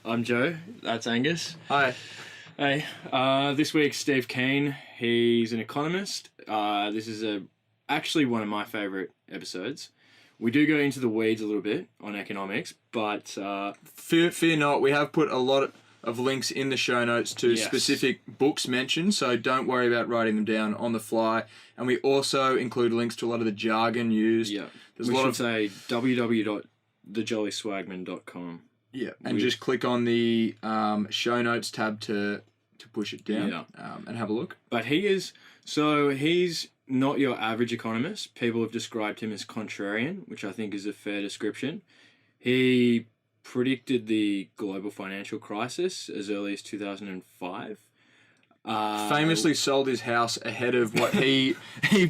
I'm Joe. That's Angus. Hi. Hey, this week Steve Keen. He's an economist. This is actually one of my favourite episodes. We do go into the weeds a little bit on economics, but Fear not, we have put a lot of links in the show notes to specific books mentioned, so don't worry about writing them down on the fly. And we also include links to a lot of the jargon used. Yeah, There's we a lot should say www.thejollyswagmen.com. Yeah, and just click on the show notes tab to push it down and have a look. But he's not your average economist. People have described him as contrarian, which I think is a fair description. He predicted the global financial crisis as early as 2005. Famously sold his house ahead of what he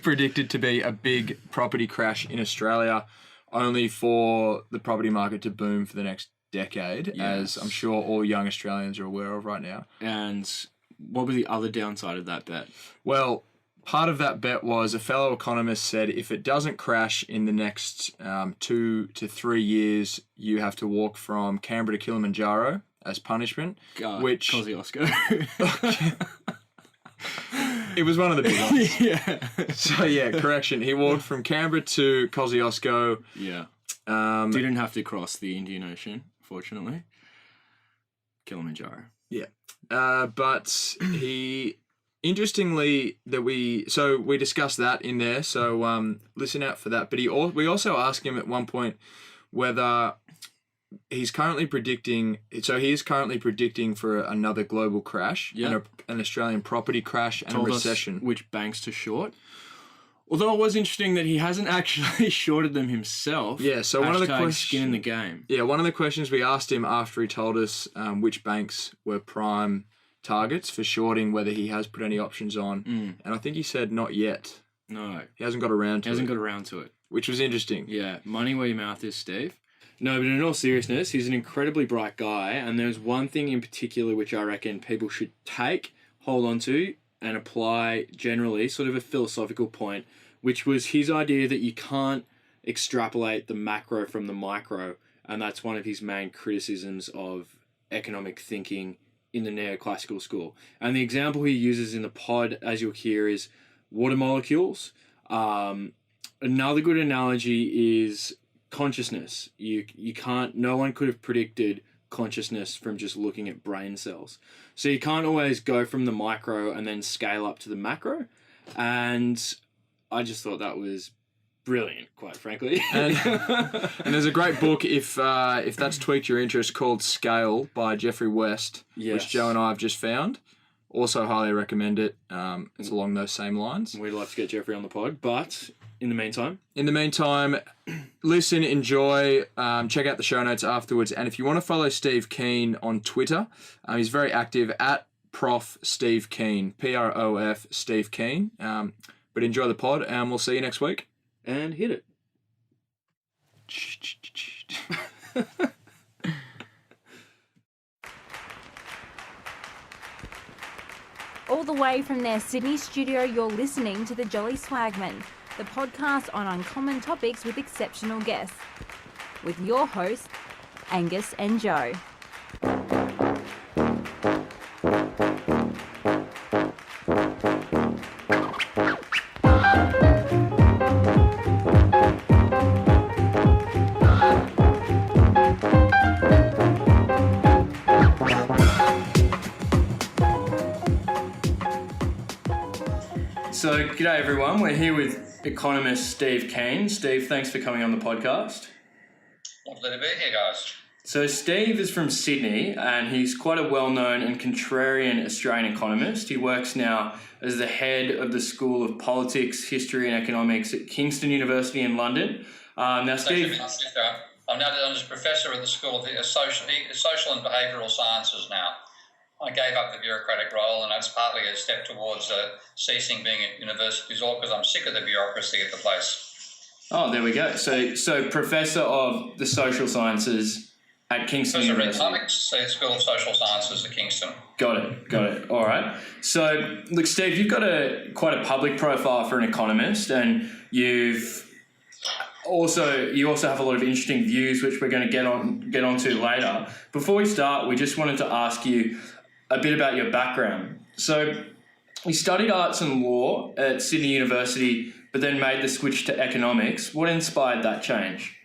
predicted to be a big property crash in Australia, only for the property market to boom for the next decade, as I'm sure all young Australians are aware of right now. And what was the other downside of that bet? Well, part of that bet was a fellow economist said if it doesn't crash in the next 2 to 3 years, you have to walk from Canberra to Kilimanjaro as punishment. Which Kosciuszko. It was one of the big ones. Yeah. So correction. He walked from Canberra to Kosciuszko. Yeah. Didn't have to cross the Indian Ocean, fortunately. Kilimanjaro. Yeah. But he... Interestingly, we discussed that in there, so listen out for that. But we also asked him at one point whether he's currently predicting. So he is currently predicting for another global crash, and an Australian property crash, and a recession. Which banks to short. Although it was interesting that he hasn't actually shorted them himself. Yeah. So one of the questions, skin in the game. Yeah, one of the questions we asked him after he told us which banks were prime targets for shorting, whether he has put any options on, and I think he said not yet. No, he hasn't got around to it, which was interesting. Yeah, money where your mouth is, Steve. No, but in all seriousness, he's an incredibly bright guy, and there's one thing in particular which I reckon people should hold on to and apply generally, sort of a philosophical point, which was his idea that you can't extrapolate the macro from the micro, and that's one of his main criticisms of economic thinking in the neoclassical school. And the example he uses in the pod, as you'll hear, is water molecules. Another good analogy is consciousness. No one could have predicted consciousness from just looking at brain cells. So you can't always go from the micro and then scale up to the macro. And I just thought that was brilliant, quite frankly. And there's a great book, if that's tweaked your interest, called Scale by Jeffrey West, which Joe and I have just found. Also highly recommend it. It's along those same lines. We'd like to get Jeffrey on the pod, but in the meantime, listen, enjoy, check out the show notes afterwards. And if you want to follow Steve Keen on Twitter, he's very active at Prof. Steve Keen, Prof. Steve Keen. But enjoy the pod, and we'll see you next week. And hit it. All the way from their Sydney studio, you're listening to The Jolly Swagmen, the podcast on uncommon topics with exceptional guests. With your hosts, Angus and Joe. So, g'day everyone. We're here with economist Steve Keen. Steve, thanks for coming on the podcast. Lovely to be here, guys. So, Steve is from Sydney, and he's quite a well-known and contrarian Australian economist. He works now as the head of the School of Politics, History and Economics at Kingston University in London. Now, Steve... I'm just professor at the School of Social and Behavioural Sciences now. I gave up the bureaucratic role, and that's partly a step towards ceasing being at universities, all because I'm sick of the bureaucracy at the place. Oh, there we go. So professor of the social sciences at Kingston University. Economics, School of Social Sciences at Kingston. Got it. All right. So, look, Steve, you've got quite a public profile for an economist, and you've also you also have a lot of interesting views, which we're going to get onto later. Before we start, we just wanted to ask you a bit about your background. So you studied arts and law at Sydney University, but then made the switch to economics. What inspired that change?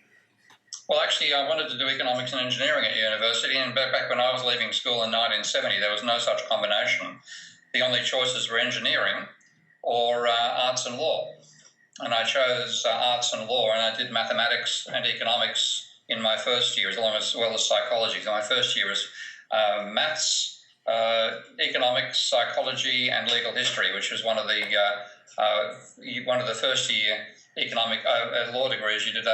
Well, actually, I wanted to do economics and engineering at university, and back when I was leaving school in 1970, there was no such combination. The only choices were engineering or arts and law. And I chose arts and law, and I did mathematics and economics in my first year, as well as psychology. So my first year was maths, economics, psychology, and legal history, which was one of the first year economic law degrees you did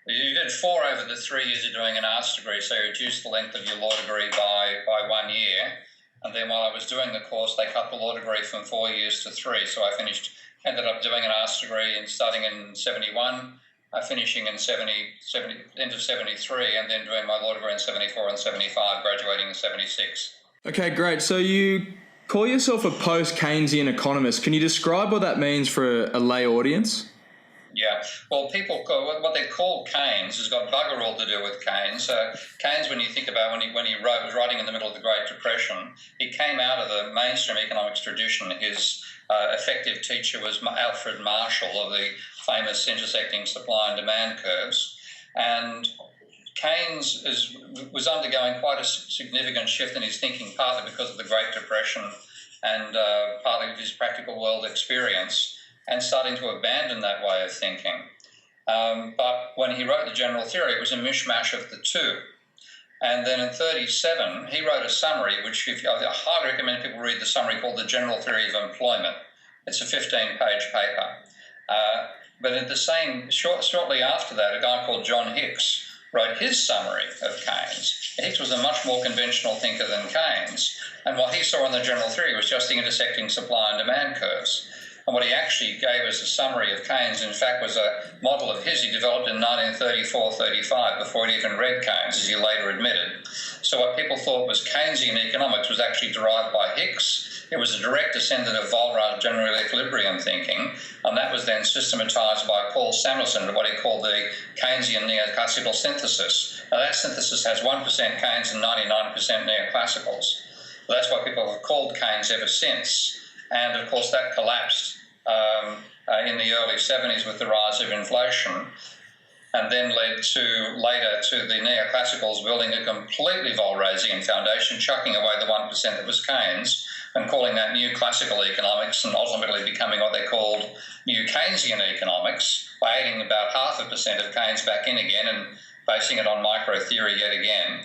you did 4 over the 3 years of doing an arts degree, so you reduced the length of your law degree by 1 year. And then while I was doing the course, they cut the law degree from 4 years to 3. So I ended up doing an arts degree and starting in 71, finishing in end of 73, and then doing my law degree in 74 and 75, graduating in 76. Okay, great. So you call yourself a post-Keynesian economist. Can you describe what that means for a lay audience? Yeah, well, what they call Keynes has got bugger all to do with Keynes. Keynes, when you think about when he was writing in the middle of the Great Depression, he came out of the mainstream economics tradition. His effective teacher was Alfred Marshall of the famous intersecting supply and demand curves. And Keynes was undergoing quite a significant shift in his thinking, partly because of the Great Depression and partly of his practical world experience, and starting to abandon that way of thinking. But when he wrote the general theory, it was a mishmash of the two. And then in 1937, he wrote a summary, which I highly recommend people read the summary, called The General Theory of Employment. It's a 15-page paper. But at shortly after that, a guy called John Hicks wrote his summary of Keynes. Hicks was a much more conventional thinker than Keynes, and what he saw in the general theory was just the intersecting supply and demand curves. And what he actually gave as a summary of Keynes, in fact, was a model of his he developed in 1934-35, before he'd even read Keynes, as he later admitted. So what people thought was Keynesian economics was actually derived by Hicks. It was a direct descendant of Volra's general equilibrium thinking, and that was then systematized by Paul Samuelson to what he called the Keynesian neoclassical synthesis. Now, that synthesis has 1% Keynes and 99% neoclassicals. So that's what people have called Keynes ever since. And, of course, that collapsed in the early 70s with the rise of inflation, and then led later to the neoclassicals building a completely Volrasian foundation, chucking away the 1% that was Keynes and calling that new classical economics, and ultimately becoming what they called new Keynesian economics by adding about 0.5% of Keynes back in again and basing it on micro theory yet again.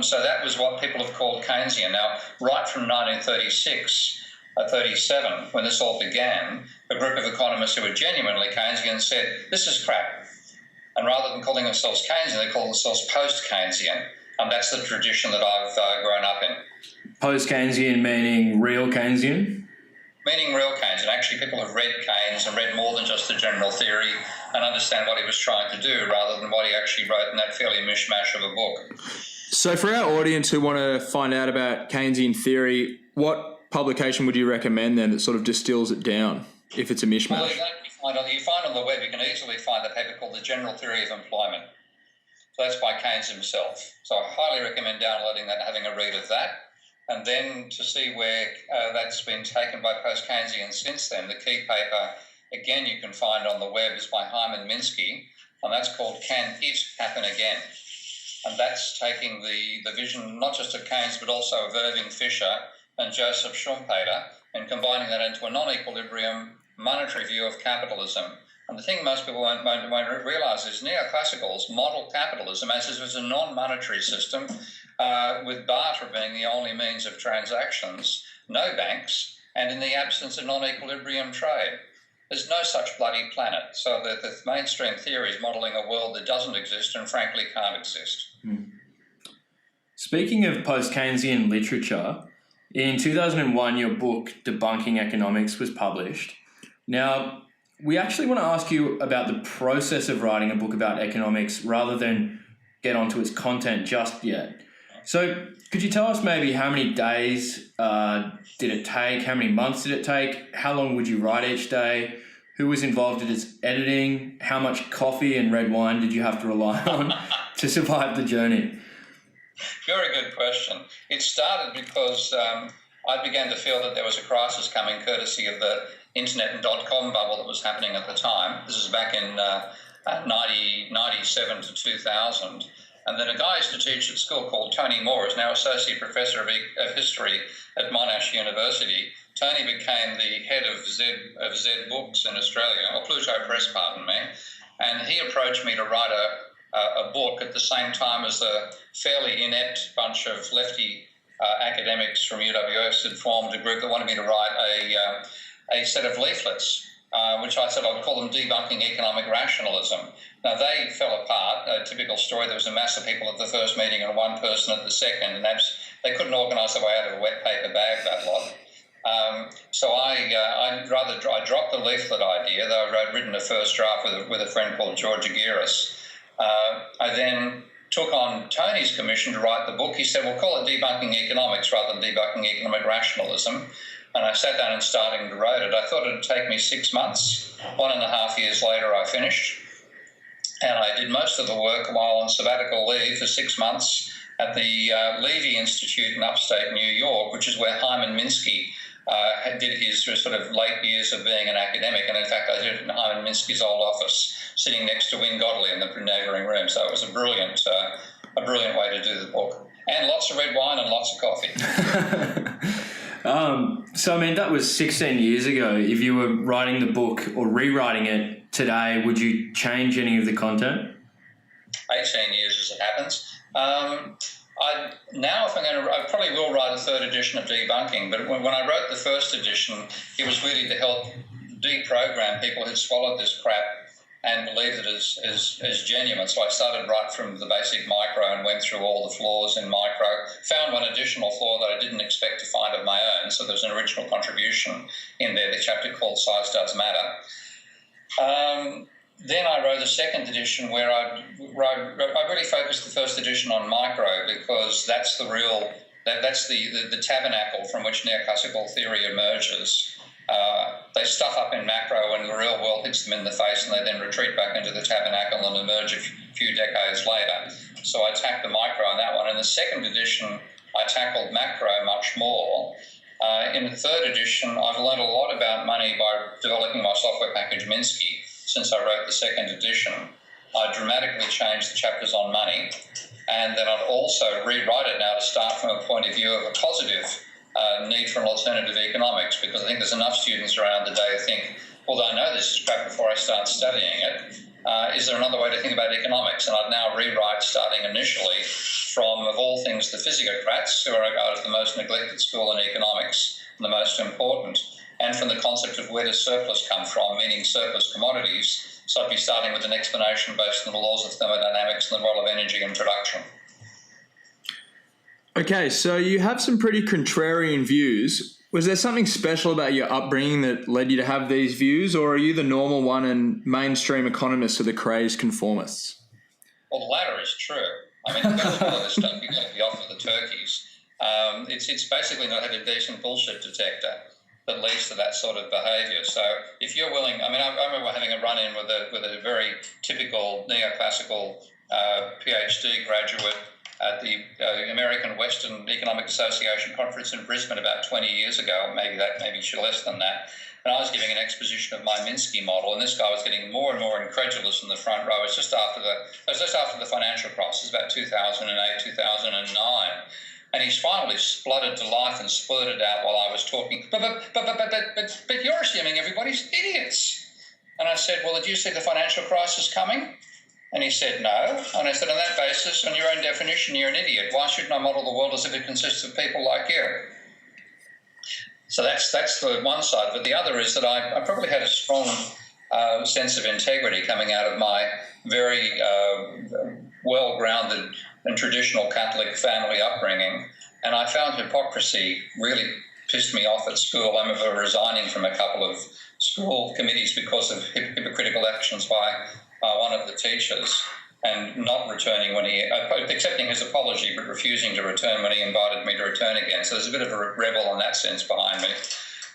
So that was what people have called Keynesian. Now, right from 1937, when this all began, a group of economists who were genuinely Keynesian said, this is crap. And rather than calling themselves Keynesian, they call themselves post-Keynesian. And that's the tradition that I've grown up in. Post-Keynesian meaning real Keynesian? Meaning real Keynesian. Actually, people have read Keynes and read more than just the general theory and understand what he was trying to do rather than what he actually wrote in that fairly mishmash of a book. So for our audience who want to find out about Keynesian theory, what publication would you recommend then that sort of distills it down if it's a mishmash? Well, you find on the web, you can easily find a paper called The General Theory of Employment. So that's by Keynes himself. So I highly recommend downloading that and having a read of that. And then to see where that's been taken by post-Keynesians since then, the key paper, again, you can find on the web, is by Hyman Minsky, and that's called Can It Happen Again? And that's taking the vision not just of Keynes but also of Irving Fisher and Joseph Schumpeter, and combining that into a non-equilibrium monetary view of capitalism. And the thing most people won't realise is neoclassicals model capitalism as if it's a non-monetary system, with barter being the only means of transactions, no banks, and in the absence of non-equilibrium trade. There's no such bloody planet. So the mainstream theory is modelling a world that doesn't exist and frankly can't exist. Speaking of post-Keynesian literature, in 2001, your book, Debunking Economics, was published. Now, we actually want to ask you about the process of writing a book about economics rather than get onto its content just yet. So could you tell us maybe how many days did it take? How many months did it take? How long would you write each day? Who was involved in its editing? How much coffee and red wine did you have to rely on to survive the journey? Very good question. It started because I began to feel that there was a crisis coming courtesy of the internet and dot-com bubble that was happening at the time. This was back in 97 to 2000. And then a guy I used to teach at school called Tony Moore is now Associate Professor of History at Monash University. Tony became the head of Z Books in Australia, or Pluto Press, pardon me, and he approached me to write a book at the same time as a fairly inept bunch of lefty academics from UWS had formed a group that wanted me to write a set of leaflets, which I said I'd call them Debunking Economic Rationalism. Now, they fell apart, a typical story. There was a mass of people at the first meeting and one person at the second, and they couldn't organise their way out of a wet paper bag, that lot. So I dropped the leaflet idea, though I'd written a first draft with a friend called George Aguirre. I then took on Tony's commission to write the book. He said, we'll call it Debunking Economics rather than Debunking Economic Rationalism. And I sat down and started to write it. I thought it would take me 6 months. 1.5 years later, I finished. And I did most of the work while on sabbatical leave for 6 months at the Levy Institute in upstate New York, which is where Hyman Minsky did his sort of late years of being an academic. And in fact, I did it in Hyman Minsky's old office, sitting next to Wynne Godley in the neighbouring room. So it was a brilliant way to do the book. And lots of red wine and lots of coffee. So, I mean, that was 16 years ago. If you were writing the book or rewriting it today, would you change any of the content? 18 years as it happens. I probably will write a third edition of Debunking, but when I wrote the first edition, it was really to help deprogram people who swallowed this crap and believed it as genuine. So I started right from the basic micro and went through all the flaws in micro, found one additional flaw that I didn't expect to find of my own. So there's an original contribution in there, the chapter called Size Does Matter. Then I wrote a second edition where I really focused the first edition on micro because that's the tabernacle from which neoclassical theory emerges. They stuff up in macro when the real world hits them in the face, and they then retreat back into the tabernacle and emerge a few decades later. So I attacked the micro on that one. In the second edition, I tackled macro much more. In the third edition, I've learned a lot about money by developing my software package Minsky. Since I wrote the second edition, I dramatically changed the chapters on money, and then I'd also rewrite it now to start from a point of view of a positive need for an alternative economics, because I think there's enough students around today who think, well, I know this is crap before I start studying it. Is there another way to think about economics? And I'd now rewrite, starting initially from, of all things, the physiocrats, who are regarded as the most neglected school in economics, and the most important, and from the concept of where does surplus come from, meaning surplus commodities. So I'd be starting with an explanation based on the laws of thermodynamics and the role of energy in production. Okay, so you have some pretty contrarian views. Was there something special about your upbringing that led you to have these views, or are you the normal one and mainstream economists are the crazed conformists? Well, the latter is true. I mean, first of all, this stuff you're going to be off with the turkeys. It's basically not having a decent bullshit detector that leads to that sort of behaviour. So if you're willing, I remember having a run-in with a very typical neoclassical PhD graduate at the American Western Economic Association conference in Brisbane about 20 years ago, maybe less than that. And I was giving an exposition of my Minsky model, and this guy was getting more and more incredulous in the front row. It was just after the financial crisis, about 2008, 2009. And he finally spluttered to life and splurted out while I was talking, but you're assuming everybody's idiots. And I said, well, did you see the financial crisis coming? And he said, no. And I said, on that basis, on your own definition, you're an idiot. Why shouldn't I model the world as if it consists of people like you? So that's the one side. But the other is that I probably had a strong sense of integrity coming out of my very well-grounded and traditional Catholic family upbringing. And I found hypocrisy really pissed me off at school. I remember resigning from a couple of school committees because of hypocritical actions by one of the teachers, and not returning when accepting his apology but refusing to return when he invited me to return again. So there's a bit of a rebel in that sense behind me.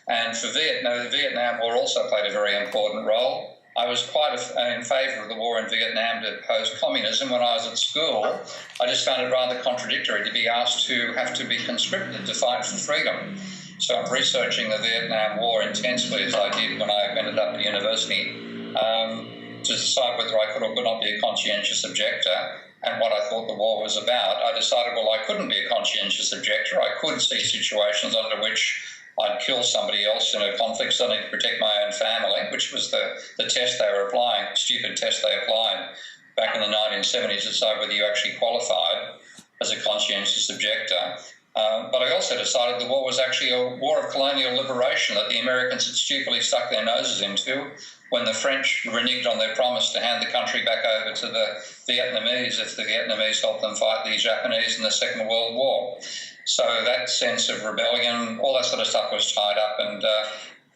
And for Vietnam, the Vietnam War also played a very important role. I was quite in favour of the war in Vietnam to post-communism. When I was at school, I just found it rather contradictory to be asked to have to be conscripted to fight for freedom. So I'm researching the Vietnam War intensely, as I did when I ended up at university, to decide whether I could or could not be a conscientious objector and what I thought the war was about. I decided, well, I couldn't be a conscientious objector. I could see situations under which I'd kill somebody else in a conflict, suddenly to protect my own family, which was the test they were applying, stupid test they applied back in the 1970s to decide whether you actually qualified as a conscientious objector. But I also decided the war was actually a war of colonial liberation that the Americans had stupidly stuck their noses into when the French reneged on their promise to hand the country back over to the Vietnamese if the Vietnamese helped them fight the Japanese in the Second World War. So that sense of rebellion, all that sort of stuff was tied up,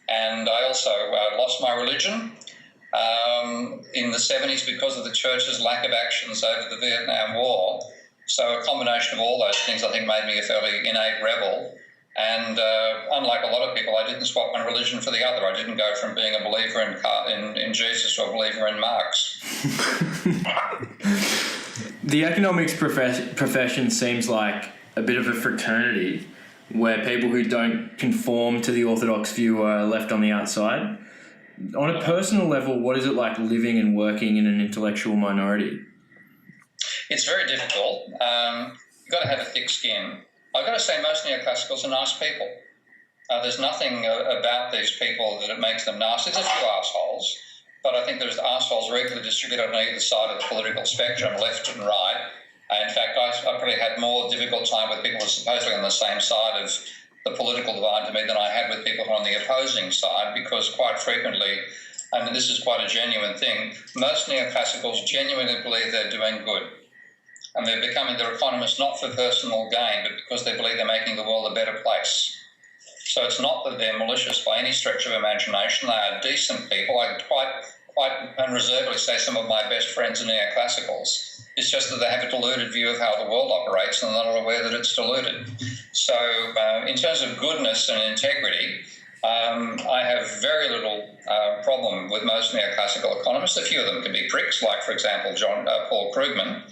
and I also lost my religion in the 70s because of the church's lack of actions over the Vietnam War. So a combination of all those things, I think, made me a fairly innate rebel. And unlike a lot of people, I didn't swap one religion for the other. I didn't go from being a believer in Jesus to a believer in Marx. The economics profession seems like a bit of a fraternity where people who don't conform to the orthodox view are left on the outside. On a personal level, what is it like living and working in an intellectual minority? It's very difficult. You've got to have a thick skin. I've got to say most neoclassicals are nice people. There's nothing about these people that it makes them nasty. There's a few assholes, but I think there's assholes regularly distributed on either side of the political spectrum, left and right. In fact, I probably had more difficult time with people who are supposedly on the same side of the political divide to me than I had with people who are on the opposing side, because quite frequently, and this is quite a genuine thing, most neoclassicals genuinely believe they're doing good. And they're economists not for personal gain, but because they believe they're making the world a better place. So it's not that they're malicious by any stretch of imagination. They are decent people. I quite unreservedly say some of my best friends are neoclassicals. It's just that they have a deluded view of how the world operates and they're not aware that it's deluded. So in terms of goodness and integrity, I have very little problem with most neoclassical economists. A few of them can be pricks, like, for example, Paul Krugman,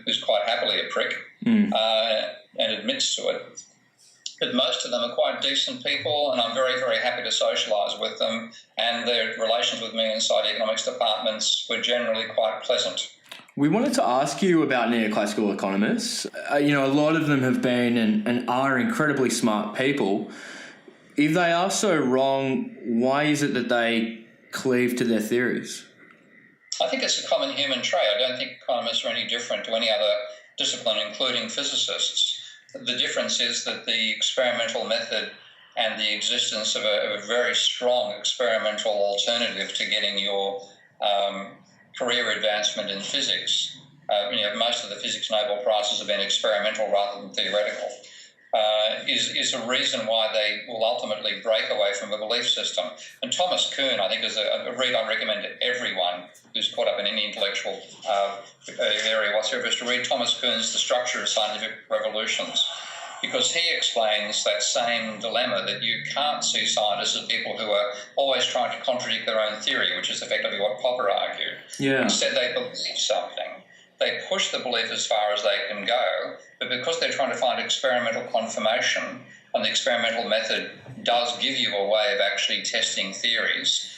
who's quite happily a prick and admits to it. But most of them are quite decent people, and I'm very, very happy to socialise with them, and their relations with me inside economics departments were generally quite pleasant. We wanted to ask you about neoclassical economists. A lot of them have been and are incredibly smart people. If they are so wrong, why is it that they cleave to their theories? I think it's a common human trait. I don't think economists are any different to any other discipline, including physicists. The difference is that the experimental method and the existence of a very strong experimental alternative to getting your career advancement in physics. Most of the physics Nobel Prizes have been experimental rather than theoretical. Is a reason why they will ultimately break away from a belief system. And Thomas Kuhn, I think, is a read I recommend to everyone who's caught up in any intellectual area whatsoever, is to read Thomas Kuhn's The Structure of Scientific Revolutions, because he explains that same dilemma that you can't see scientists as people who are always trying to contradict their own theory, which is effectively what Popper argued. Yeah. Instead, they believe something. They push the belief as far as they can go, but because they're trying to find experimental confirmation, and the experimental method does give you a way of actually testing theories,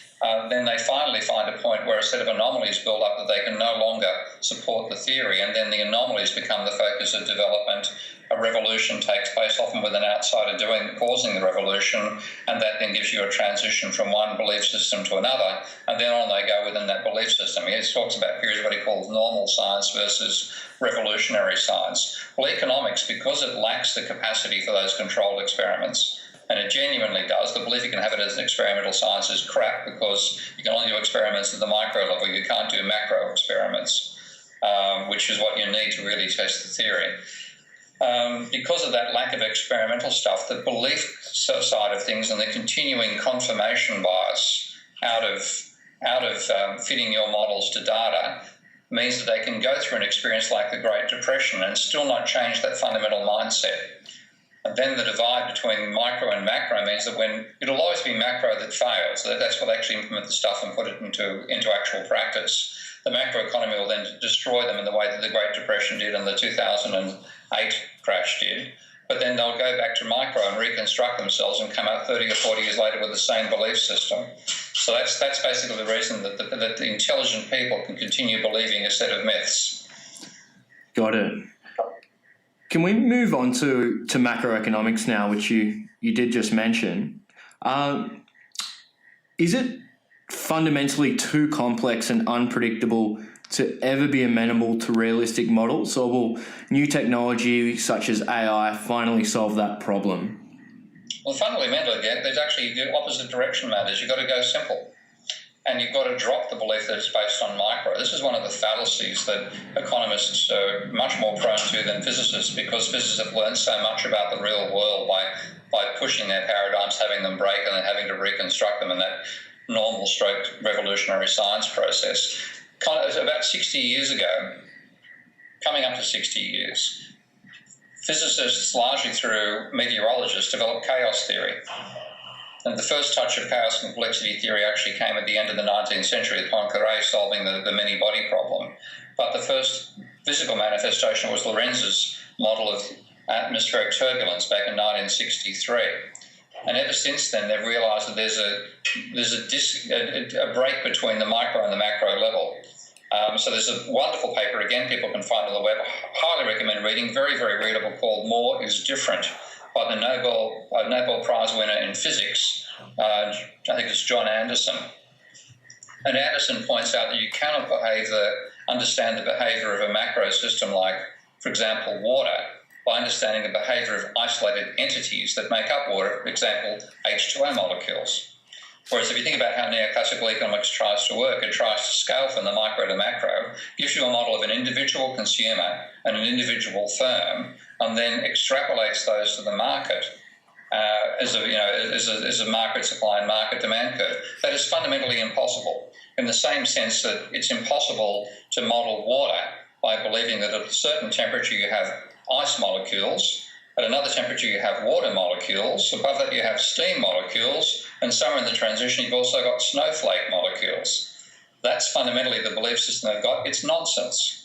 then they finally find a point where a set of anomalies build up that they can no longer support the theory, and then the anomalies become the focus of development. A revolution takes place, often with an outsider causing the revolution, and that then gives you a transition from one belief system to another, and then on they go within that belief system. He talks about periods of what he calls normal science versus revolutionary science. Well, economics, because it lacks the capacity for those controlled experiments, and it genuinely does, the belief you can have it as an experimental science is crap, because you can only do experiments at the micro level. You can't do macro experiments, which is what you need to really test the theory. Because of that lack of experimental stuff, the belief side of things and the continuing confirmation bias out of fitting your models to data means that they can go through an experience like the Great Depression and still not change that fundamental mindset. And then the divide between micro and macro means that when it'll always be macro that fails. That's what actually implement the stuff and put it into actual practice. The macroeconomy will then destroy them in the way that the Great Depression did and the 2008 crash did. But then they'll go back to micro and reconstruct themselves and come out 30 or 40 years later with the same belief system. So that's basically the reason that the intelligent people can continue believing a set of myths. Got it. Can we move on to macroeconomics now, which you did just mention? Is it fundamentally too complex and unpredictable to ever be amenable to realistic models, or will new technology such as AI finally solve that problem? Well, fundamentally, there's actually the opposite direction matters. You've got to go simple. And you've got to drop the belief that it's based on micro. This is one of the fallacies that economists are much more prone to than physicists, because physicists have learned so much about the real world by pushing their paradigms, having them break, and then having to reconstruct them in that normal stroke revolutionary science process. About 60 years ago, coming up to 60 years, physicists, largely through meteorologists, developed chaos theory. And the first touch of chaos complexity theory actually came at the end of the 19th century with Poincaré solving the many-body problem. But the first physical manifestation was Lorenz's model of atmospheric turbulence back in 1963. And ever since then, they've realised that there's a break between the micro and the macro level. So there's a wonderful paper, again, people can find on the web, highly recommend reading, very, very readable, called More is Different, by the Nobel Prize winner in physics, I think it's John Anderson. And Anderson points out that you cannot understand the behaviour of a macro system like, for example, water, by understanding the behaviour of isolated entities that make up water, for example, H2O molecules. Whereas if you think about how neoclassical economics tries to work, it tries to scale from the micro to macro, gives you a model of an individual consumer and an individual firm, and then extrapolates those to the market as a market supply and market demand curve. That is fundamentally impossible, in the same sense that it's impossible to model water by believing that at a certain temperature you have ice molecules, at another temperature you have water molecules, above that you have steam molecules, and somewhere in the transition you've also got snowflake molecules. That's fundamentally the belief system they've got. It's nonsense.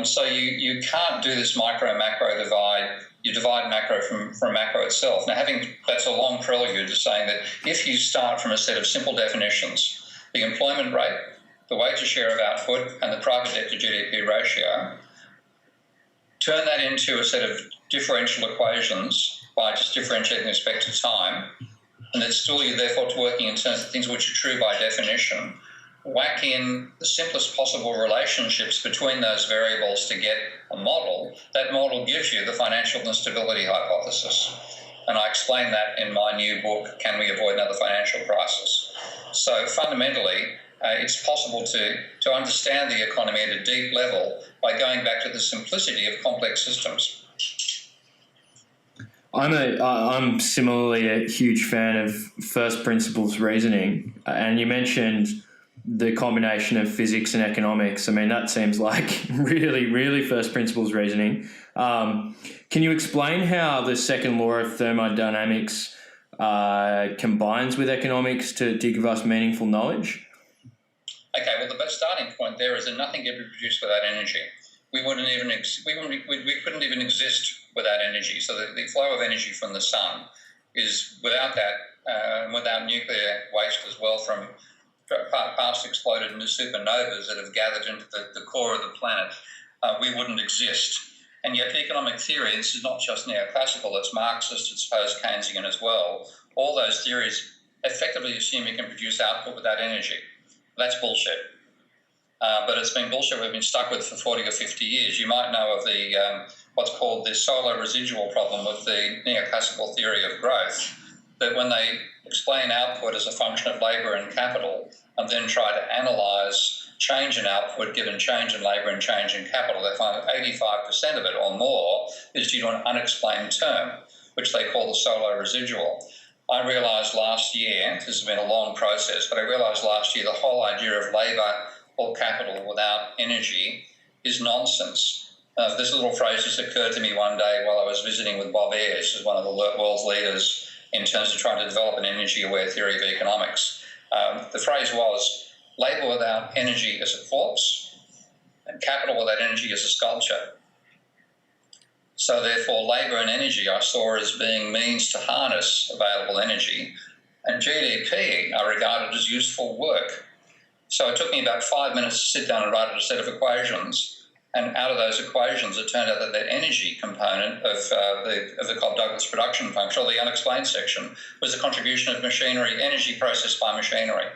So you can't do this micro-macro divide. You divide macro from macro itself. Now, that's a long prelude to saying that if you start from a set of simple definitions, the employment rate, the wages share of output, and the private debt to GDP ratio, turn that into a set of differential equations by just differentiating with respect to time, and that still you're therefore working in terms of things which are true by definition, whack in the simplest possible relationships between those variables to get a model. That model gives you the financial instability hypothesis. And I explain that in my new book, Can We Avoid Another Financial Crisis? So fundamentally, it's possible to understand the economy at a deep level by going back to the simplicity of complex systems. I'm similarly a huge fan of first principles reasoning, and you mentioned the combination of physics and economics. I mean, that seems like really, really first principles reasoning. Can you explain how the second law of thermodynamics combines with economics to give us meaningful knowledge? Okay, well, the best starting point there is that nothing can be produced without energy. We couldn't even exist without energy. So the flow of energy from the sun is without that, without nuclear waste as well from past exploded into supernovas that have gathered into the core of the planet, we wouldn't exist. And yet economic theory, this is not just neoclassical, it's Marxist, it's post-Keynesian as well, all those theories effectively assume you can produce output without energy. That's bullshit. But it's been bullshit we've been stuck with for 40 or 50 years. You might know of the what's called the solar residual problem with the neoclassical theory of growth, that when they explain output as a function of labour and capital and then try to analyse change in output given change in labour and change in capital, they find that 85% of it or more is due to an unexplained term, which they call the solar residual. I realised last year, this has been a long process, but I realised last year the whole idea of labour or capital without energy is nonsense. This little phrase just occurred to me one day while I was visiting with Bob Ayres, who's one of the world's leaders in terms of trying to develop an energy-aware theory of economics. The phrase was, labour without energy is a corpse, and capital without energy is a sculpture. So therefore, labour and energy I saw as being means to harness available energy, and GDP are regarded as useful work. So it took me about 5 minutes to sit down and write a set of equations. And out of those equations, it turned out that that energy component of the Cobb-Douglas production function, or the unexplained section, was the contribution of machinery, energy processed by machinery.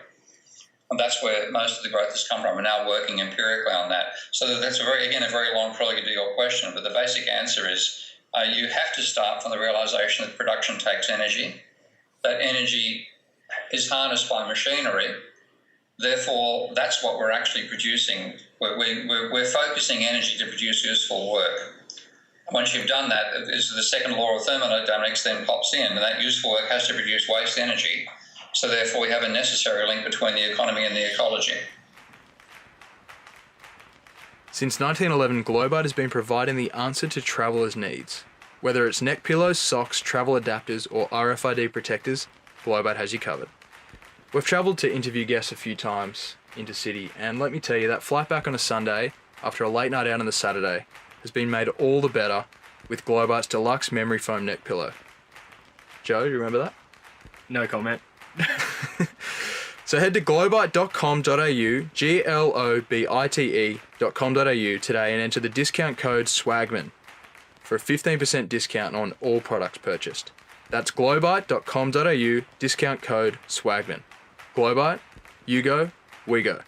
And that's where most of the growth has come from. We're now working empirically on that. So that's a very long prelude to your question. But the basic answer is you have to start from the realisation that production takes energy. That energy is harnessed by machinery. Therefore, that's what we're actually producing. We're focusing energy to produce useful work. Once you've done that, the second law of thermodynamics then pops in, and that useful work has to produce waste energy. So therefore, we have a necessary link between the economy and the ecology. Since 1911, Globite has been providing the answer to travellers' needs. Whether it's neck pillows, socks, travel adapters, or RFID protectors, Globite has you covered. We've travelled to interview guests a few times intercity, and let me tell you, that flight back on a Sunday after a late night out on the Saturday has been made all the better with Globite's deluxe memory foam neck pillow. Joe, do you remember that? No comment. So head to globite.com.au, globite.com.au today and enter the discount code SWAGMEN for a 15% discount on all products purchased. That's globite.com.au, discount code SWAGMEN. Globite, you go, we go.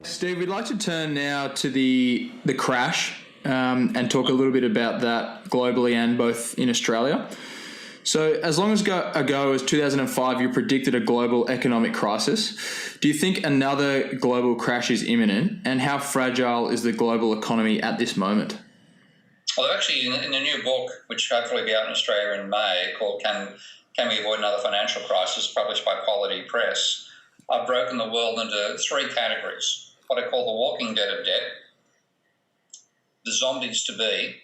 Steve, we'd like to turn now to the crash and talk a little bit about that globally and both in Australia. So as long ago as 2005, you predicted a global economic crisis. Do you think another global crash is imminent, and how fragile is the global economy at this moment? Well, actually, in a new book, which hopefully will be out in Australia in May, called Can We Avoid Another Financial Crisis, published by Polity Press, I've broken the world into three categories. What I call the walking dead of debt, the zombies to be,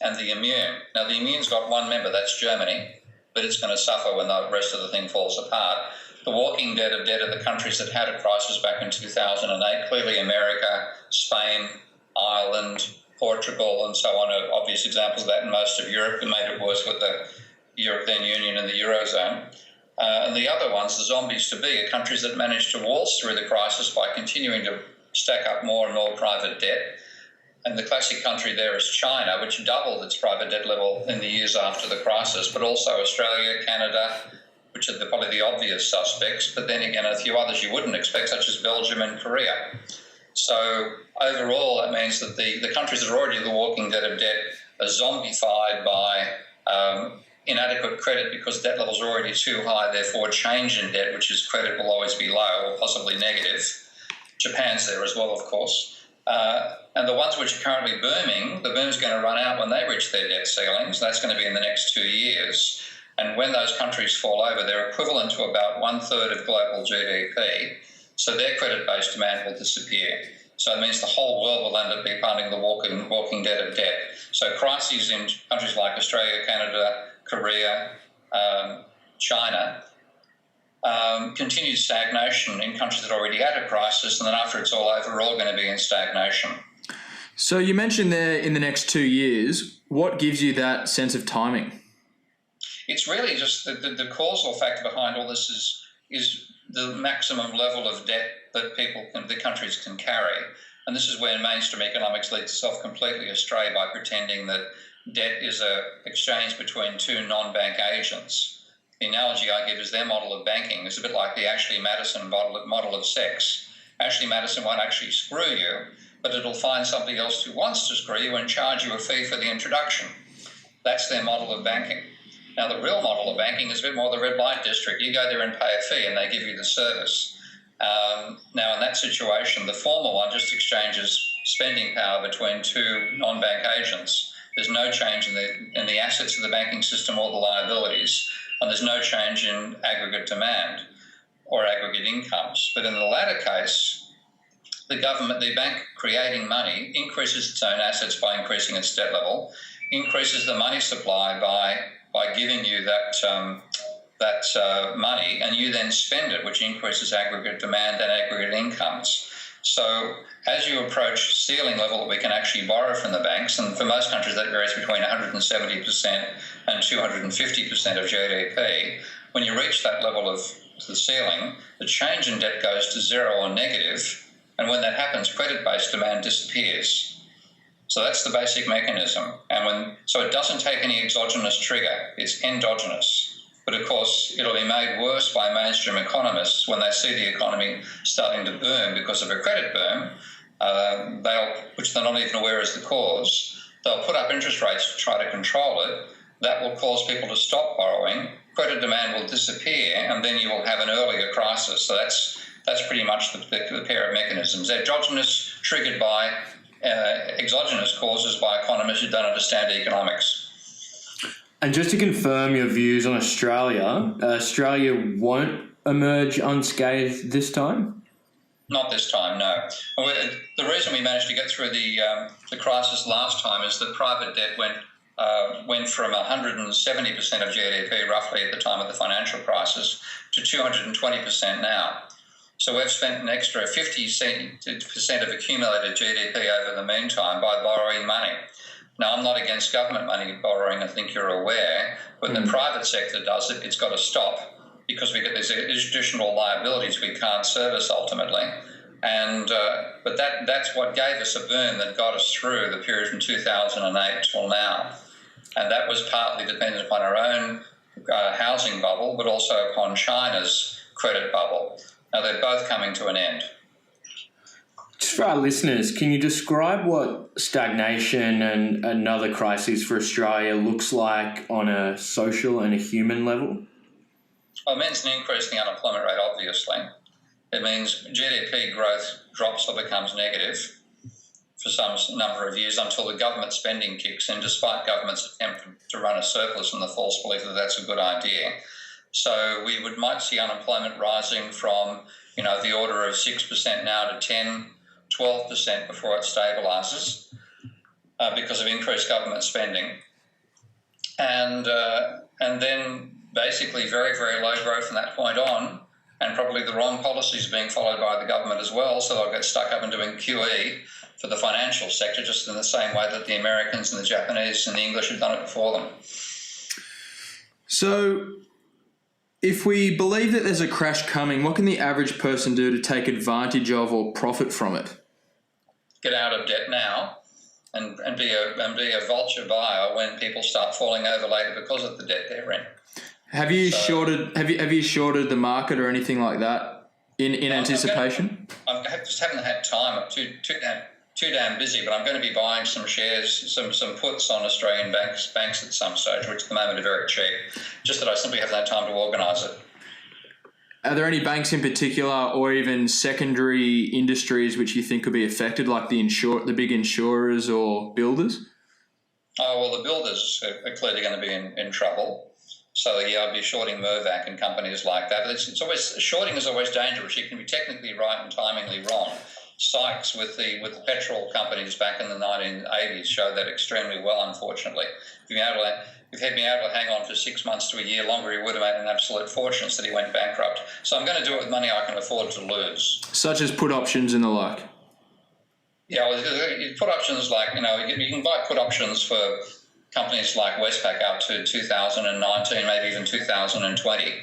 and the immune. Now, the immune's got one member, that's Germany, but it's going to suffer when the rest of the thing falls apart. The walking dead of debt are the countries that had a crisis back in 2008, clearly America, Spain, Ireland, Portugal, and so on are obvious examples of that, and most of Europe, that made it worse with the European Union and the Eurozone. And the other ones, the zombies to be, are countries that managed to waltz through the crisis by continuing to stack up more and more private debt. And the classic country there is China, which doubled its private debt level in the years after the crisis, but also Australia, Canada, which are probably the obvious suspects, but then again a few others you wouldn't expect, such as Belgium and Korea. So overall, that means that the countries that are already the walking dead of debt are zombified by inadequate credit because debt levels are already too high, therefore change in debt, which is credit, will always be low or possibly negative. Japan's there as well, of course. And the ones which are currently booming, the boom's going to run out when they reach their debt ceilings. That's going to be in the next 2 years. And when those countries fall over, they're equivalent to about 1/3 of global GDP. So their credit-based demand will disappear. So it means the whole world will end up becoming the walking dead of debt. So crises in countries like Australia, Canada, Korea, China, continued stagnation in countries that already had a crisis, and then after it's all over, we're all going to be in stagnation. So you mentioned there in the next 2 years. What gives you that sense of timing? It's really just the causal factor behind all this is the maximum level of debt that the countries can carry. And this is where mainstream economics leads itself completely astray by pretending that debt is an exchange between two non-bank agents. The analogy I give is their model of banking is a bit like the Ashley Madison model of sex. Ashley Madison won't actually screw you, but it'll find somebody else who wants to screw you and charge you a fee for the introduction. That's their model of banking. Now, the real model of banking is a bit more the red light district. You go there and pay a fee and they give you the service. Now, in that situation, the former one just exchanges spending power between two non-bank agents. There's no change in the assets of the banking system or the liabilities, and there's no change in aggregate demand. or aggregate incomes. But in the latter case, the bank creating money increases its own assets by increasing its debt level, increases the money supply by giving you that money, and you then spend it, which increases aggregate demand and aggregate incomes. So as you approach ceiling level that we can actually borrow from the banks, and for most countries that varies between 170% and 250% of GDP, when you reach that level of the ceiling, the change in debt goes to zero or negative, and when that happens, credit-based demand disappears. So that's the basic mechanism. So it doesn't take any exogenous trigger, it's endogenous. But of course, it'll be made worse by mainstream economists when they see the economy starting to boom because of a credit boom, which they're not even aware is the cause. They'll put up interest rates to try to control it. That will cause people to stop borrowing. Credit demand will disappear, and then you will have an earlier crisis. So that's pretty much the pair of mechanisms. Exogenous triggered by exogenous causes by economists who don't understand economics. And just to confirm your views on Australia, Australia won't emerge unscathed this time? Not this time, no. The reason we managed to get through the crisis last time is that private debt went from 170% of GDP roughly at the time of the financial crisis to 220% now. So we've spent an extra 50% of accumulated GDP over the meantime by borrowing money. Now, I'm not against government money borrowing, I think you're aware, but when the private sector does it, it's got to stop because we get these additional liabilities we can't service ultimately. But that's what gave us a boom that got us through the period from 2008 till now. And that was partly dependent upon our own housing bubble, but also upon China's credit bubble. Now, they're both coming to an end. Just for our listeners, can you describe what stagnation and another crisis for Australia looks like on a social and a human level? Well, it means an increase in the unemployment rate, obviously. It means GDP growth drops or becomes negative for some number of years until the government spending kicks in, despite government's attempt to run a surplus and the false belief that that's a good idea. So we might see unemployment rising from, the order of 6% now to 10%, 12% before it stabilises because of increased government spending. And then basically very, very low growth from that point on, and probably the wrong policies being followed by the government as well, so they'll get stuck up in doing QE for the financial sector just in the same way that the Americans and the Japanese and the English have done it before them. So if we believe that there's a crash coming, what can the average person do to take advantage of or profit from it? Get out of debt now and be a vulture buyer when people start falling over later because of the debt they're in. Have you shorted the market or anything like that in anticipation? I just haven't had time. I'm too damn busy, but I'm going to be buying some shares, some puts on Australian banks at some stage, which at the moment are very cheap. Just that I simply haven't had time to organise it. Are there any banks in particular, or even secondary industries, which you think could be affected, like the big insurers or builders? Oh well, the builders are clearly going to be in trouble. So yeah, I'd be shorting Mirvac and companies like that. But it's always shorting is always dangerous. You can be technically right and timingly wrong. Sykes with the petrol companies back in the 1980s showed that extremely well, unfortunately. If he'd been able to hang on for 6 months to a year longer, he would have made an absolute fortune instead he went bankrupt. So I'm going to do it with money I can afford to lose. Such as put options and the like? Yeah, well, put options like, you can buy put options for companies like Westpac out to 2019, maybe even 2020.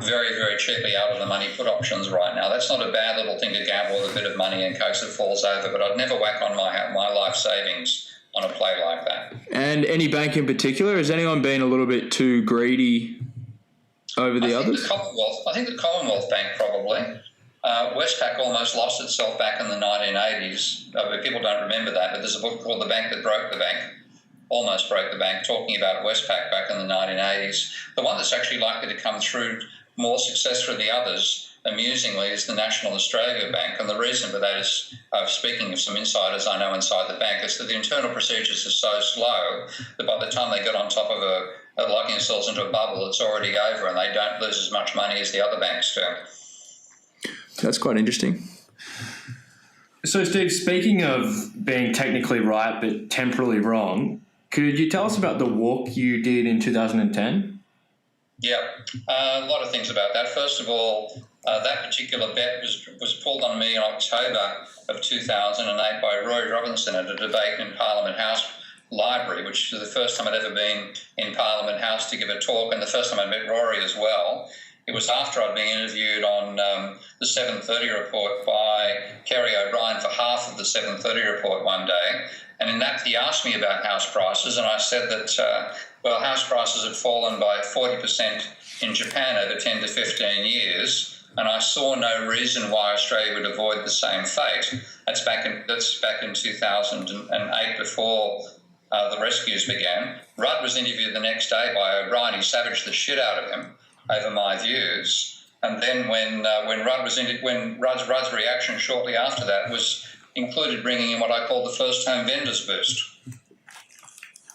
Very, very cheaply out of the money put options right now. That's not a bad little thing to gamble with a bit of money in case it falls over, but I'd never whack on my life savings on a play like that. And any bank in particular? Has anyone been a little bit too greedy over the others? I think the Commonwealth Bank probably. Westpac almost lost itself back in the 1980s. People don't remember that, but there's a book called The Bank That Broke the Bank. Almost broke the bank, talking about Westpac back in the 1980s. The one that's actually likely to come through more success for the others, amusingly, is the National Australia Bank. And the reason for that is, speaking of some insiders I know inside the bank, is that the internal procedures are so slow that by the time they get on top of locking themselves into a bubble, it's already over and they don't lose as much money as the other banks do. That's quite interesting. So, Steve, speaking of being technically right but temporally wrong, could you tell us about the walk you did in 2010? Yeah, a lot of things about that. First of all, that particular bet was pulled on me in October of 2008 by Roy Robinson at a debate in Parliament House Library, which was the first time I'd ever been in Parliament House to give a talk, and the first time I met Rory as well. It was after I'd been interviewed on the 7:30 report by Kerry O'Brien for half of the 7:30 report one day. And in that, he asked me about house prices, and I said that, house prices had fallen by 40% in Japan over 10 to 15 years, and I saw no reason why Australia would avoid the same fate. That's back in 2008, before the rescues began. Rudd was interviewed the next day by O'Brien. He savaged the shit out of him over my views. And then when Rudd's reaction shortly after that was included bringing in what I call the first-home vendors boost.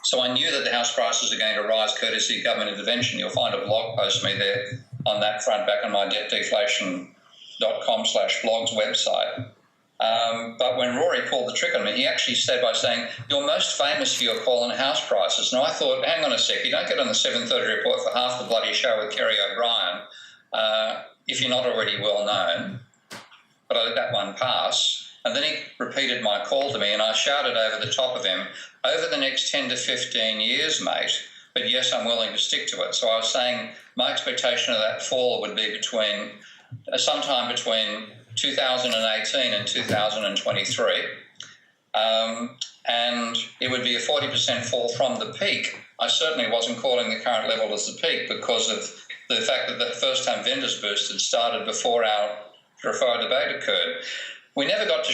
So I knew that the house prices are going to rise courtesy of government intervention. You'll find a blog post me there on that front back on my debtdeflation.com/blogs website. But when Rory pulled the trick on me, he actually said by saying, "You're most famous for your call on house prices." Now I thought, hang on a sec, you don't get on the 7:30 report for half the bloody show with Kerry O'Brien if you're not already well known. But I let that one pass. And then he repeated my call to me, and I shouted over the top of him, "Over the next 10 to 15 years, mate, but yes, I'm willing to stick to it." So I was saying my expectation of that fall would be sometime between 2018 and 2023. And it would be a 40% fall from the peak. I certainly wasn't calling the current level as the peak because of the fact that the first-time vendors boost had started before our debate occurred. We never got to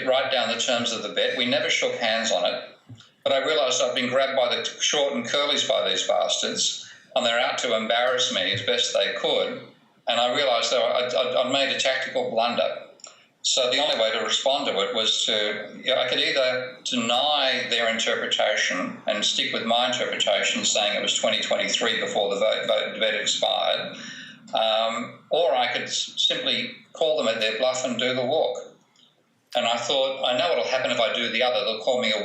write down the terms of the bet. We never shook hands on it. But I realised I'd been grabbed by the short and curlies by these bastards, and they're out to embarrass me as best they could. And I realised that I'd made a tactical blunder. So the only way to respond to it was I could either deny their interpretation and stick with my interpretation, saying it was 2023 before the vote expired, or I could simply call them at their bluff and do the walk. And I thought, I know what'll happen if I do the other. They'll call me a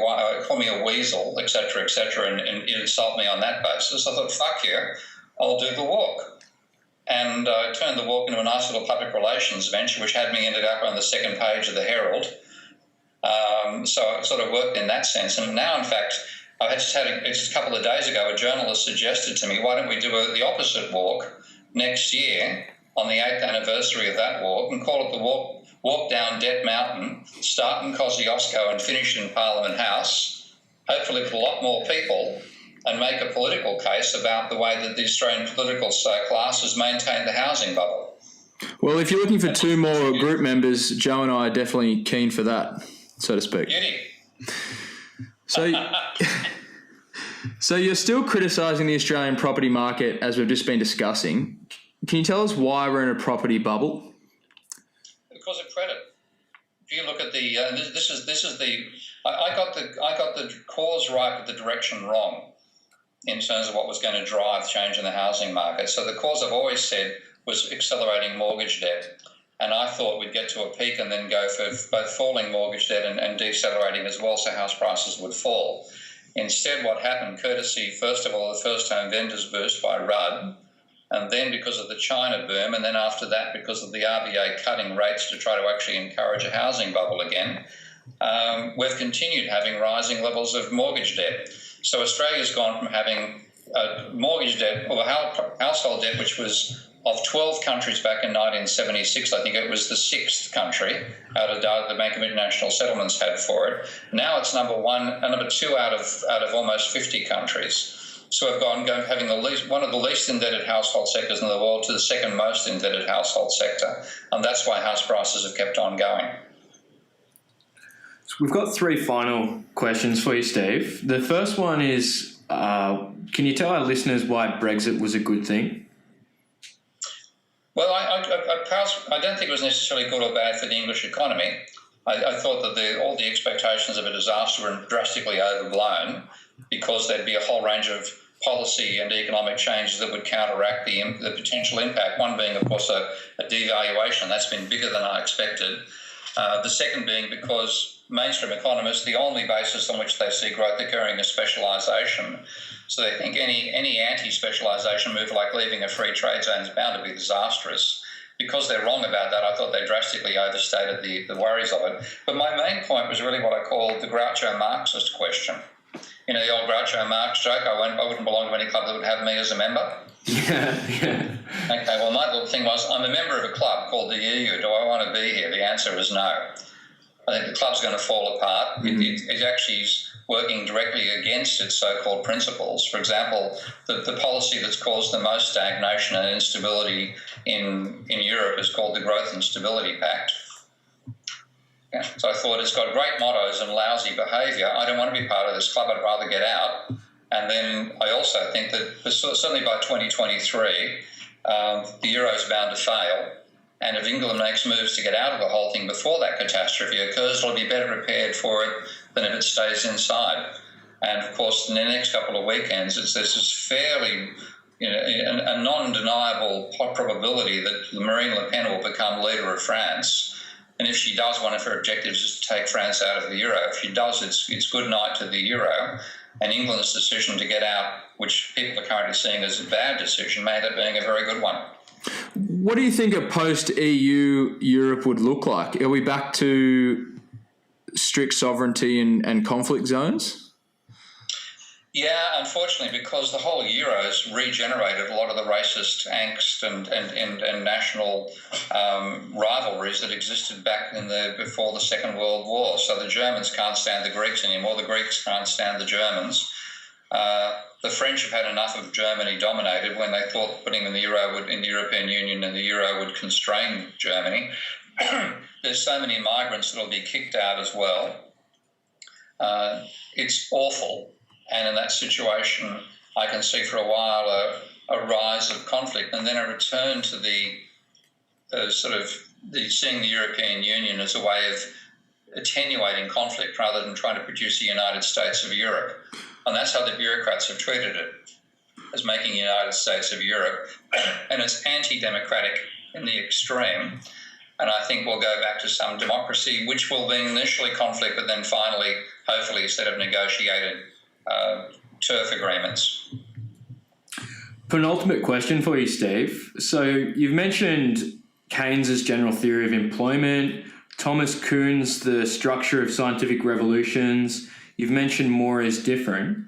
weasel, et cetera, and insult me on that basis. I thought, fuck you, I'll do the walk. And I turned the walk into a nice little public relations venture, which had me ended up on the second page of the Herald. So it sort of worked in that sense. And now, in fact, just a couple of days ago, a journalist suggested to me, why don't we do the opposite walk next year on the 8th anniversary of that walk and call it the walk down Debt Mountain, start in Kosciuszko and finish in Parliament House, hopefully with a lot more people, and make a political case about the way that the Australian political class has maintained the housing bubble. Well, if you're looking for two more group members, Joe and I are definitely keen for that, so to speak. Beauty. So you're still criticising the Australian property market, as we've just been discussing. Can you tell us why we're in a property bubble? Because of credit. If you look at the, I got the cause right but the direction wrong in terms of what was going to drive change in the housing market. So the cause I've always said was accelerating mortgage debt. And I thought we'd get to a peak and then go for both falling mortgage debt and decelerating as well, so house prices would fall. Instead, what happened, courtesy, first of all, the first-home vendors boost by Rudd, and then because of the China boom, and then after that because of the RBA cutting rates to try to actually encourage a housing bubble again, we've continued having rising levels of mortgage debt. So Australia's gone from having mortgage debt, or household debt, which was of 12 countries back in 1976, I think it was the 6th country out of data the Bank of International Settlements had for it. Now it's number 1 and number 2 out of almost 50 countries. So we've gone having one of the least indebted household sectors in the world to the second most indebted household sector. And that's why house prices have kept on going. So we've got 3 final questions for you, Steve. The first one is, can you tell our listeners why Brexit was a good thing? Well, I don't think it was necessarily good or bad for the English economy. I thought that all the expectations of a disaster were drastically overblown because there'd be a whole range of policy and economic changes that would counteract the potential impact. One being, of course, a devaluation. That's been bigger than I expected. The second being because mainstream economists, the only basis on which they see growth occurring is specialisation. So they think any anti-specialisation move like leaving a free trade zone is bound to be disastrous. Because they're wrong about that, I thought they drastically overstated the worries of it. But my main point was really what I call the Groucho Marxist question. You know, the old Groucho Marx joke, I wouldn't belong to any club that would have me as a member. Yeah. Okay, well, my little thing was, I'm a member of a club called the EU. Do I want to be here? The answer is no. I think the club's going to fall apart. Mm-hmm. It actually is working directly against its so-called principles. For example, the policy that's caused the most stagnation and instability in Europe is called the Growth and Stability Pact. Yeah. So I thought it's got great mottos and lousy behaviour. I don't want to be part of this club. I'd rather get out. And then I also think that certainly by 2023, the euro is bound to fail. And if England makes moves to get out of the whole thing before that catastrophe occurs, it'll be better prepared for it than if it stays inside. And, of course, in the next couple of weekends, there's this fairly, a non-deniable probability that Marine Le Pen will become leader of France. And if she does, one of her objectives is to take France out of the euro. If she does, it's good night to the euro. And England's decision to get out, which people are currently seeing as a bad decision, may end up being a very good one. What do you think a post-EU Europe would look like? Are we back to strict sovereignty and conflict zones? Yeah, unfortunately, because the whole euro's regenerated a lot of the racist angst and national rivalries that existed back before the Second World War. So the Germans can't stand the Greeks anymore. The Greeks can't stand the Germans. The French have had enough of Germany dominated when they thought putting in the European Union and the euro would constrain Germany. There's so many migrants that will be kicked out as well. It's awful. And in that situation, I can see for a while a rise of conflict and then a return to seeing the European Union as a way of attenuating conflict rather than trying to produce the United States of Europe. And that's how the bureaucrats have treated it, as making the United States of Europe. And it's anti-democratic in the extreme. And I think we'll go back to some democracy, which will be initially conflict, but then finally, hopefully, a set of negotiated turf agreements. Penultimate question for you, Steve. So you've mentioned Keynes's general theory of employment, Thomas Kuhn's The Structure of Scientific Revolutions. You've mentioned More is Different.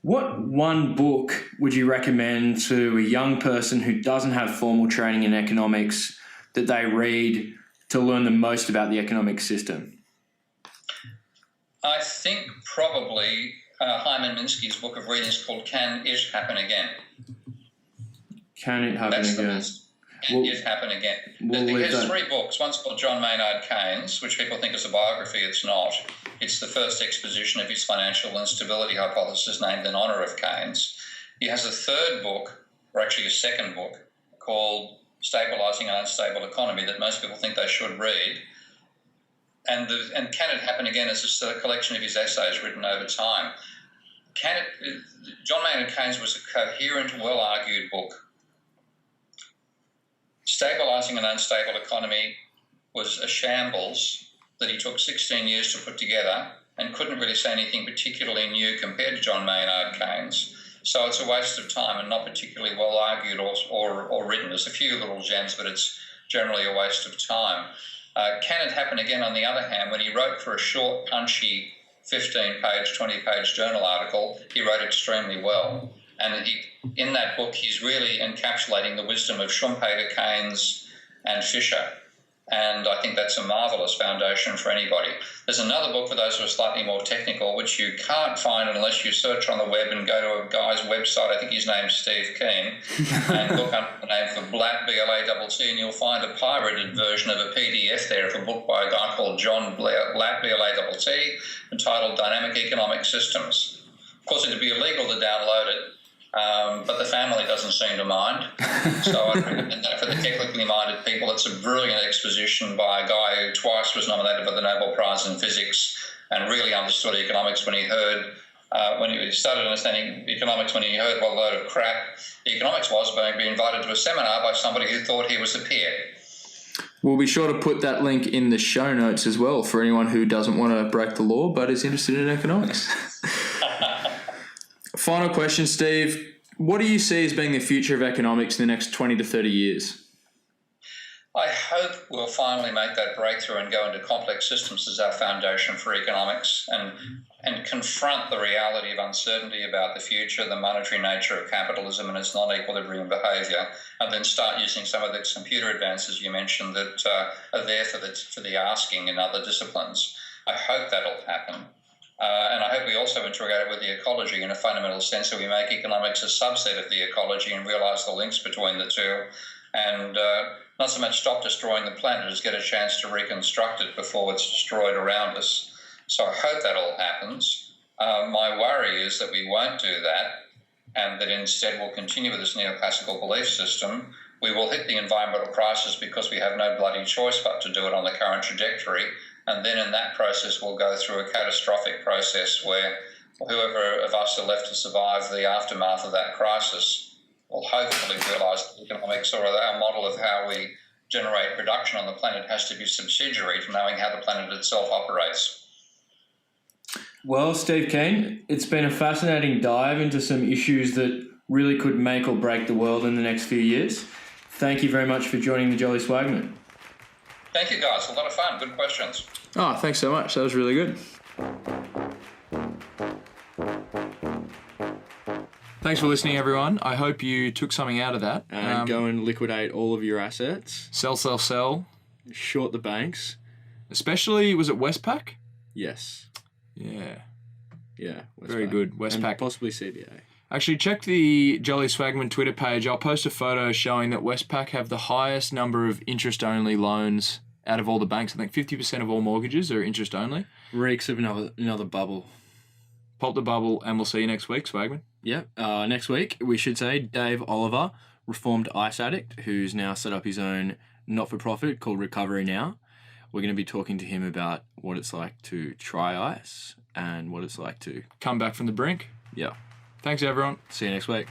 What one book would you recommend to a young person who doesn't have formal training in economics that they read to learn the most about the economic system? I think probably Hyman Minsky's book of reading is called Can It Happen Again? Can It Happen Again? Can It Happen Again? He has three books. One's called John Maynard Keynes, which people think is a biography. It's not. It's the first exposition of his financial instability hypothesis named in honour of Keynes. He has a third book, or actually a second book, called Stabilising an Unstable Economy that most people think they should read. And Can It Happen Again is a collection of his essays written over time. John Maynard Keynes was a coherent, well-argued book. Stabilising an Unstable Economy was a shambles that he took 16 years to put together and couldn't really say anything particularly new compared to John Maynard Keynes. So it's a waste of time and not particularly well argued or written. There's a few little gems, but it's generally a waste of time. Can It Happen Again, on the other hand, when he wrote for a short, punchy 15-page, 20-page journal article, he wrote extremely well. And in that book, he's really encapsulating the wisdom of Schumpeter, Keynes, and Fisher. And I think that's a marvellous foundation for anybody. There's another book for those who are slightly more technical, which you can't find unless you search on the web and go to a guy's website. I think his name's Steve Keen, and look under the name for Blatt, B-L-A-T-T, and you'll find a pirated version of a PDF there of a book by a guy called John Blatt, B-L-A-T-T, entitled Dynamic Economic Systems. Of course, it'd be illegal to download it, but the family doesn't seem to mind. So I recommend that for the technically minded people. It's a brilliant exposition by a guy who twice was nominated for the Nobel Prize in Physics and really understood economics when he heard when he started understanding economics, when he heard what a load of crap economics was, being invited to a seminar by somebody who thought he was a peer. We'll be sure to put that link in the show notes as well for anyone who doesn't want to break the law but is interested in economics. Final question, Steve. What do you see as being the future of economics in the next 20 to 30 years? I hope we'll finally make that breakthrough and go into complex systems as our foundation for economics and confront the reality of uncertainty about the future, the monetary nature of capitalism and its non-equilibrium behaviour, and then start using some of the computer advances you mentioned that are there for the asking in other disciplines. I hope that'll happen. And I hope we also integrate it with the ecology in a fundamental sense, that we make economics a subset of the ecology and realise the links between the two, and not so much stop destroying the planet as get a chance to reconstruct it before it's destroyed around us. So I hope that all happens. My worry is that we won't do that, and that instead we'll continue with this neoclassical belief system. We will hit the environmental crisis because we have no bloody choice but to do it on the current trajectory, and then in that process we'll go through a catastrophic process where whoever of us are left to survive the aftermath of that crisis will hopefully realise that economics, or our model of how we generate production on the planet, has to be subsidiary to knowing how the planet itself operates. Well, Steve Keen, it's been a fascinating dive into some issues that really could make or break the world in the next few years. Thank you very much for joining the Jolly Swagmen. Thank you, guys. A lot of fun. Good questions. Oh, thanks so much. That was really good. Thanks for listening, everyone. I hope you took something out of that. And go and liquidate all of your assets. Sell. Short the banks. Especially, was it Westpac? Yes. Yeah. Yeah. Very good. Westpac. And possibly CBA. Actually, check the Jolly Swagman Twitter page. I'll post a photo showing that Westpac have the highest number of interest-only loans out of all the banks. I think 50% of all mortgages are interest-only. Reeks of another bubble. Pop the bubble, and we'll see you next week, Swagman. Yeah. Next week, we should say Dave Oliver, reformed ice addict, who's now set up his own not-for-profit called Recovery Now. We're going to be talking to him about what it's like to try ice and what it's like to come back from the brink. Yeah. Thanks, everyone. See you next week.